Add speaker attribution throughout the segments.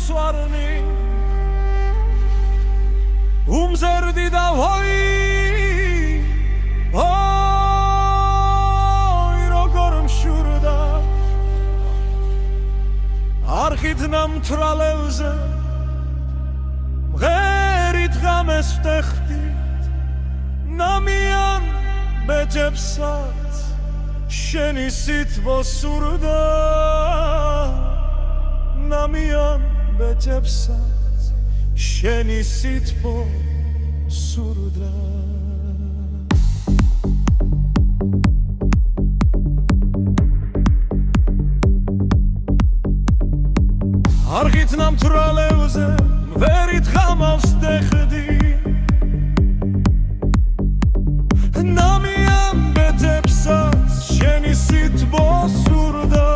Speaker 1: სვარნი უმზერდი და ვაი როგორ მშურდა არხით ნამთრალებზე მღერით ღამეს ვტეხდით ნამიან ბეჯებსაც შენი სითბო სურდა ნამიან ბეჯებსაც შენი სითბო სურდა არხით ნამთრალებზე მღერით ღამას ვტეხდი ნამიან ბეჯებსაც შენი სითბო სურდა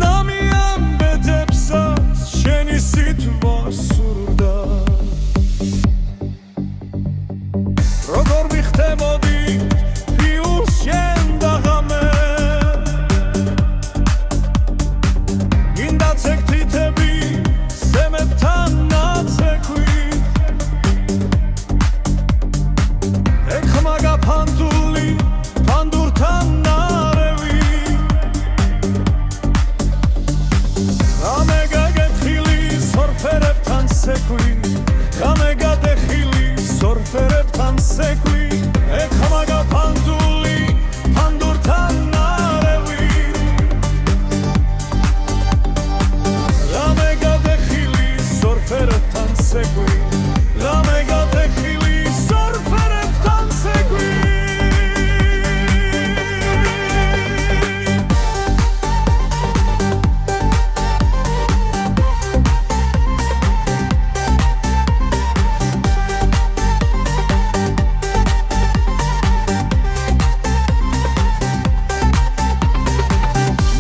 Speaker 1: ნამიან ბეჯებსაც შენი სითბო სურდა როგორ მიხდებოდი ფიუს შენ და ღამე გინდა ცეკვთითები სემებთან ნაცეკვი ეხმაგა ფანდული ფანდურთან ნარევი ღამე გაგეთხილი სორფერებთან სეკვი ღამე გადეხილი სორფერებთან სეკვი ეხმაგა ფანდული ფანდურთან ნარევი ღამე გადეხილი სორფერებთან სეკვი ღამე გადეხილი სორფერებთან სეკვი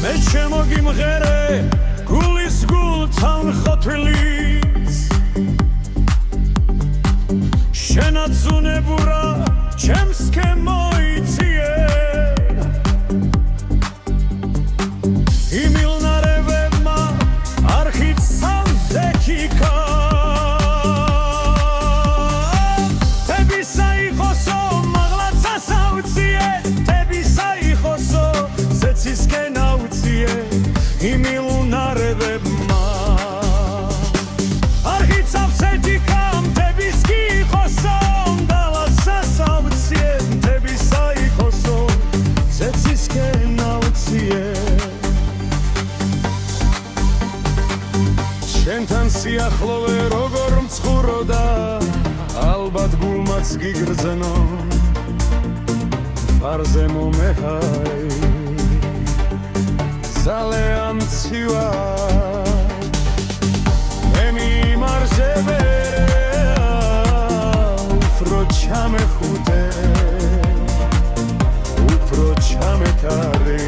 Speaker 1: მე შემოგიმღერე გულის გულთან ხოთვილის შენაც უნებურა ჩემს კემოიციე იმილნარებებმა არხით სამზექიკა თებისა იყოსო მაღლაცა საუციე თებისა იყოსო ზეცისკენ აუციე იმილნარებებმა არხით სამზექიკა თების კი იყოსო მაღლაცა საუციე თებისა იყოსო ზეცისკენ აუციე შენთან სიახლოვე როგორ მცხოვროდა ალბათ გულმაც გიგრძნო ფარზე მომეჰაი ძალე ამცივა მე მიმარჯვე უფრო ჩამეხუტე უფრო ჩამეკარი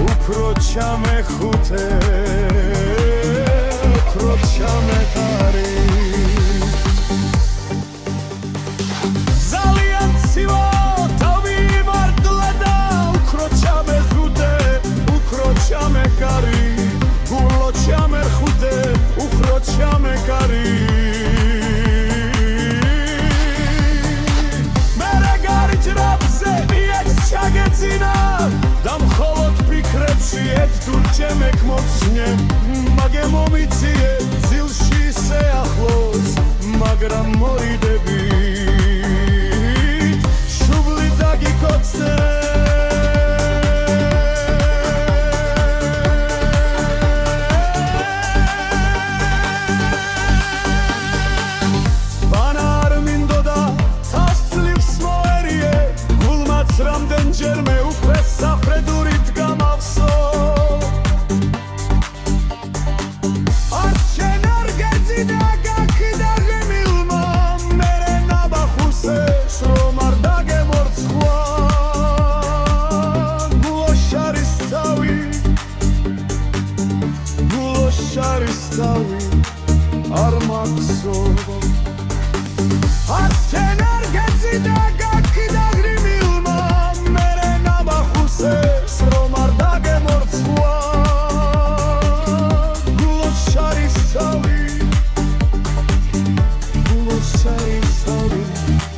Speaker 1: უფრო ჩამეხუტე უფრო ჩამეკარი ძალიან ცივა თავი მარტლა და უფრო ჩამეხუტე უფრო ჩამეკარი გულო ჩამეხუტე უფრო ჩამეკარი მერე გარიჯრაბზე მიეც ჩაგეცინა და მხოლოდ ფიქრებში ერთდურ ჩემეკ მოწნე მაგე მომიციე ძილში შეახლოს მაგრამ მორიდებით შუბლი დაგიკოცე რამდენჯერმე უკვე საფრედურით გამავსო არც შენ არ გეძინა გაქიდა ღმილმა მერე ნაბახუსეს რომ არ დაგემორცხვა გულოშარისთავი არ მაქსო არც შენ არ გეძინა გაქიდა ღმილმა რომ არ დაგემორცხვა წელიწადი